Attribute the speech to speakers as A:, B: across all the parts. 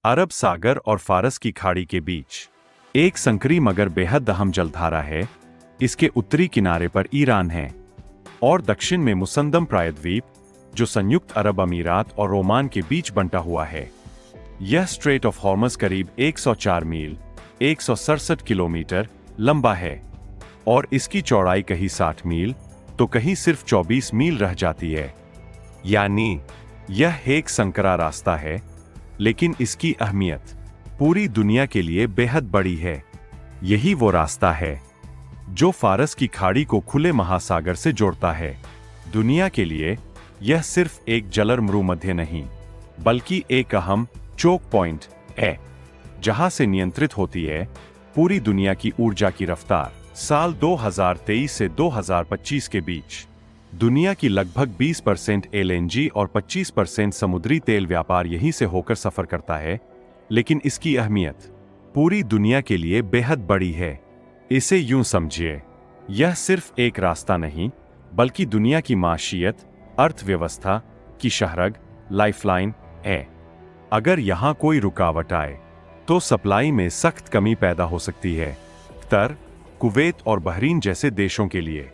A: अरब सागर और फारस की खाड़ी के बीच एक संकरी मगर बेहद अहम जलधारा है। इसके उत्तरी किनारे पर ईरान है और दक्षिण में मुसंदम प्रायद्वीप, जो संयुक्त अरब अमीरात और ओमान के बीच बंटा हुआ है। यह स्ट्रेट ऑफ हॉर्मज करीब 104 मील 167 किलोमीटर लंबा है और इसकी चौड़ाई कहीं 60 मील तो कहीं सिर्फ 24 मील रह जाती है। यानी यह एक संकरा रास्ता है, लेकिन इसकी अहमियत पूरी दुनिया के लिए बेहद बड़ी है। यही वो रास्ता है जो फारस की खाड़ी को खुले महासागर से जोड़ता है। दुनिया के लिए यह सिर्फ एक जलमरूमध्य नहीं, बल्कि एक अहम चोक पॉइंट है, जहां से नियंत्रित होती है पूरी दुनिया की ऊर्जा की रफ्तार। साल 2023 से 2025 के बीच दुनिया की लगभग 20% एलएनजी और 25% समुद्री तेल व्यापार यहीं से होकर सफर करता है। लेकिन इसकी अहमियत पूरी दुनिया के लिए बेहद बड़ी है। इसे यूं समझिए, यह सिर्फ एक रास्ता नहीं, बल्कि दुनिया की माशियत, अर्थव्यवस्था की शहरग, लाइफलाइन है। अगर यहां कोई रुकावट आए तो सप्लाई में सख्त कमी पैदा हो सकती है। कतर, कुवैत और बहरीन जैसे देशों के लिए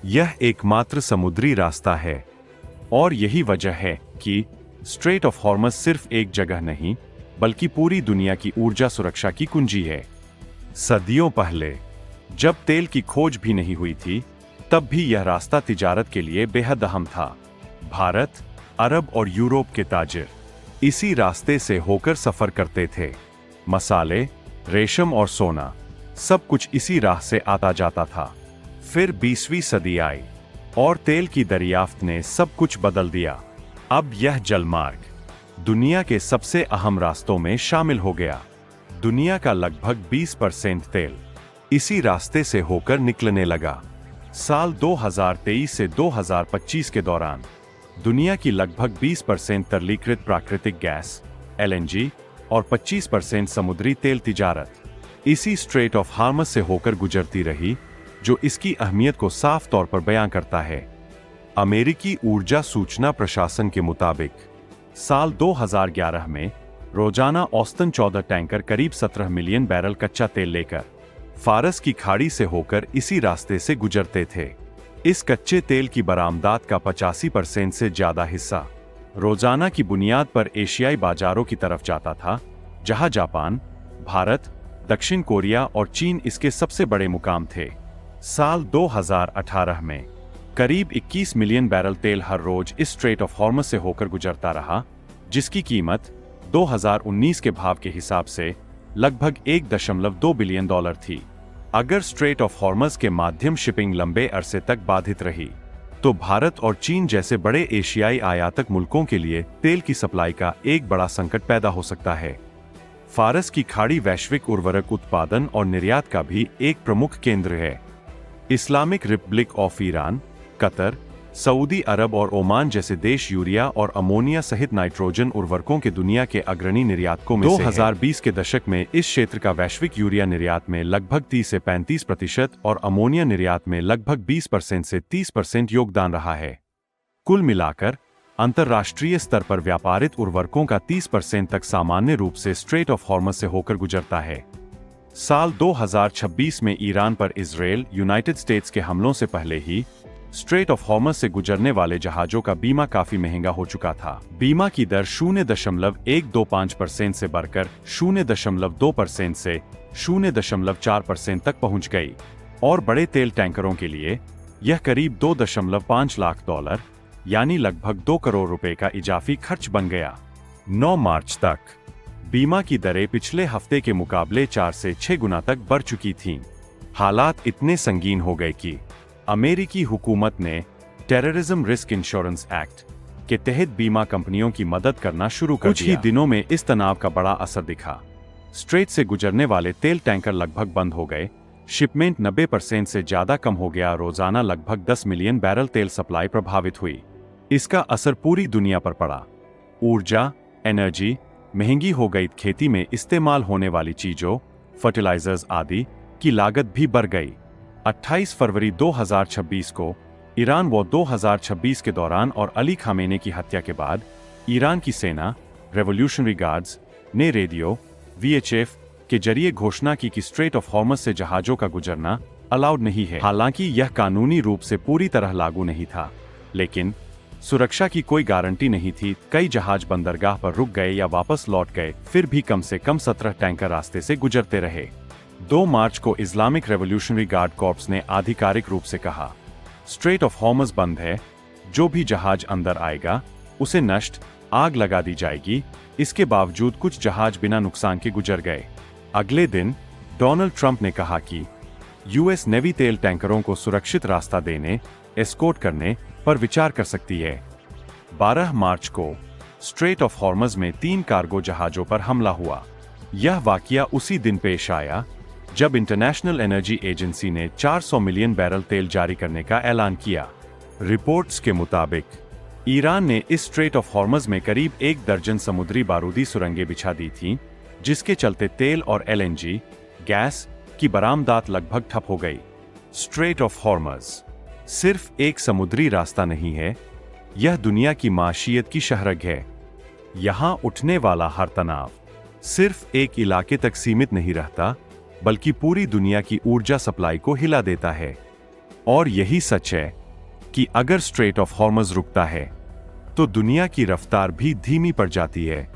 A: यह एकमात्र समुद्री रास्ता है और यही वजह है कि स्ट्रेट ऑफ हॉर्मज सिर्फ एक जगह नहीं, बल्कि पूरी दुनिया की ऊर्जा सुरक्षा की कुंजी है। सदियों पहले जब तेल की खोज भी नहीं हुई थी, तब भी यह रास्ता तिजारत के लिए बेहद अहम था। भारत, अरब और यूरोप के ताजिर इसी रास्ते से होकर सफर करते थे। मसाले, रेशम और सोना सब कुछ इसी राह से आता जाता था। फिर 20वीं सदी आई और तेल की दरियाफ्त ने सब कुछ बदल दिया। अब यह जलमार्ग दुनिया के सबसे अहम रास्तों में शामिल हो गया। दुनिया का लगभग 20% तेल इसी रास्ते से होकर निकलने लगा। साल 2023 से 2025 के दौरान दुनिया की लगभग 20% तरलीकृत प्राकृतिक गैस एलएनजी और 25% समुद्री तेल तिजारत इसी स्ट्रेट ऑफ हॉर्मज से होकर गुजरती रही, जो इसकी अहमियत को साफ तौर पर बयां करता है। अमेरिकी ऊर्जा सूचना प्रशासन के मुताबिक साल 2011 में रोजाना औसतन 14 टैंकर करीब 17 मिलियन बैरल कच्चा तेल लेकर फारस की खाड़ी से होकर इसी रास्ते से गुजरते थे। इस कच्चे तेल की बरामदात का 85% से ज्यादा हिस्सा रोजाना की बुनियाद पर एशियाई बाजारों की तरफ जाता था, जहां जापान, भारत, दक्षिण कोरिया और चीन इसके सबसे बड़े मुकाम थे। साल 2018 में करीब 21 मिलियन बैरल तेल हर रोज इस स्ट्रेट ऑफ हॉर्मज से होकर गुजरता रहा, जिसकी कीमत 2019 के भाव के हिसाब से लगभग $1.2 बिलियन थी। अगर स्ट्रेट ऑफ हॉर्मज के माध्यम शिपिंग लंबे अरसे तक बाधित रही, तो भारत और चीन जैसे बड़े एशियाई आयातक मुल्कों के लिए तेल की सप्लाई का एक बड़ा संकट पैदा हो सकता है। फारस की खाड़ी वैश्विक उर्वरक उत्पादन और निर्यात का भी एक प्रमुख केंद्र है। Islamic republic of Iran, Qatar, Saudi Arabia और ओमान जैसे देश यूरिया और अमोनिया सहित नाइट्रोजन उर्वरकों के दुनिया के अग्रणी निर्यातकों में 2020 के दशक में इस क्षेत्र का वैश्विक यूरिया निर्यात में लगभग 30 से 35% और अमोनिया निर्यात में लगभग 20% से 30% योगदान रहा है। कुल मिलाकर अंतर्राष्ट्रीय स्तर पर व्यापारित उर्वरकों का 30% तक सामान्य रूप से स्ट्रेट ऑफ हॉर्मज से होकर गुजरता है। साल 2026 में ईरान पर इजराइल, यूनाइटेड स्टेट्स के हमलों से पहले ही स्ट्रेट ऑफ हॉर्मज से गुजरने वाले जहाजों का बीमा काफी महंगा हो चुका था। बीमा की दर 0.125% से बढ़कर 0.2% से 0.4% तक पहुंच गई और बड़े तेल टैंकरों के लिए यह करीब $2.5 लाख यानी लगभग 2 करोड़ रुपए का इजाफी खर्च बन गया। 9 मार्च तक बीमा की दरें पिछले हफ्ते के मुकाबले 4 से 6 गुना तक बढ़ चुकी थीं। हालात इतने संगीन हो गए कि अमेरिकी हुकूमत ने टेररिज्म रिस्क इंश्योरेंस एक्ट के तहत बीमा कंपनियों की मदद करना शुरू कर दिया। कुछ ही दिनों में इस तनाव का बड़ा असर दिखा। स्ट्रेट से गुजरने वाले तेल टैंकर लगभग बंद हो गए, शिपमेंट 90% से ज्यादा कम हो गया, रोजाना लगभग 10 मिलियन बैरल तेल सप्लाई प्रभावित हुई। इसका असर पूरी दुनिया पर पड़ा। ऊर्जा, एनर्जी महंगी हो गई, खेती में इस्तेमाल होने वाली चीजों, फर्टिलाइजर्स आदि की लागत भी बढ़ गई। 28 फरवरी 2026 को ईरान वॉर 2026 के दौरान और अली खामेनी की हत्या के बाद ईरान की सेना, रेवोल्यूशनरी गार्ड्स, ने रेडियो VHF के जरिए घोषणा की कि स्ट्रेट ऑफ हॉर्मज से जहाजों का गुजरना अलाउड नहीं है। हालांकि यह कानूनी रूप से पूरी तरह लागू नहीं था, लेकिन सुरक्षा की कोई गारंटी नहीं थी। कई जहाज बंदरगाह पर रुक गए या वापस लौट गए, फिर भी कम से कम 17 टैंकर रास्ते से गुजरते रहे। 2 मार्च को इस्लामिक रेवोल्यूशनरी गार्ड कॉर्प्स ने आधिकारिक रूप से कहा, स्ट्रेट ऑफ हॉर्मज बंद है, जो भी जहाज अंदर आएगा उसे नष्ट आग लगा दी जाएगी। इसके बावजूद कुछ जहाज बिना नुकसान के गुजर गए। अगले दिन डोनाल्ड ट्रंप ने कहा कि यूएस नेवी तेल टैंकरों को सुरक्षित रास्ता देने, एस्कॉर्ट करने पर विचार कर सकती है। 12 मार्च को स्ट्रेट ऑफ हॉर्मज में 3 कार्गो जहाजों पर हमला हुआ। यह वाकया उसी दिन पेश आया जब इंटरनेशनल एनर्जी एजेंसी ने 400 मिलियन बैरल तेल जारी करने का ऐलान किया। रिपोर्ट्स के मुताबिक ईरान ने इस स्ट्रेट ऑफ हॉर्मज में करीब 1 दर्जन समुद्री बारूदी सुरंगें बिछा दी थीं, जिसके चलते तेल और LNG गैस की बरामदात लगभग ठप हो गई। स्ट्रेट ऑफ हॉर्मज सिर्फ एक समुद्री रास्ता नहीं है, यह दुनिया की माशियत की शहरग है। यहां उठने वाला हर तनाव सिर्फ एक इलाके तक सीमित नहीं रहता, बल्कि पूरी दुनिया की ऊर्जा सप्लाई को हिला देता है। और यही सच है कि अगर स्ट्रेट ऑफ हॉर्मज रुकता है तो दुनिया की रफ्तार भी धीमी पड़ जाती है।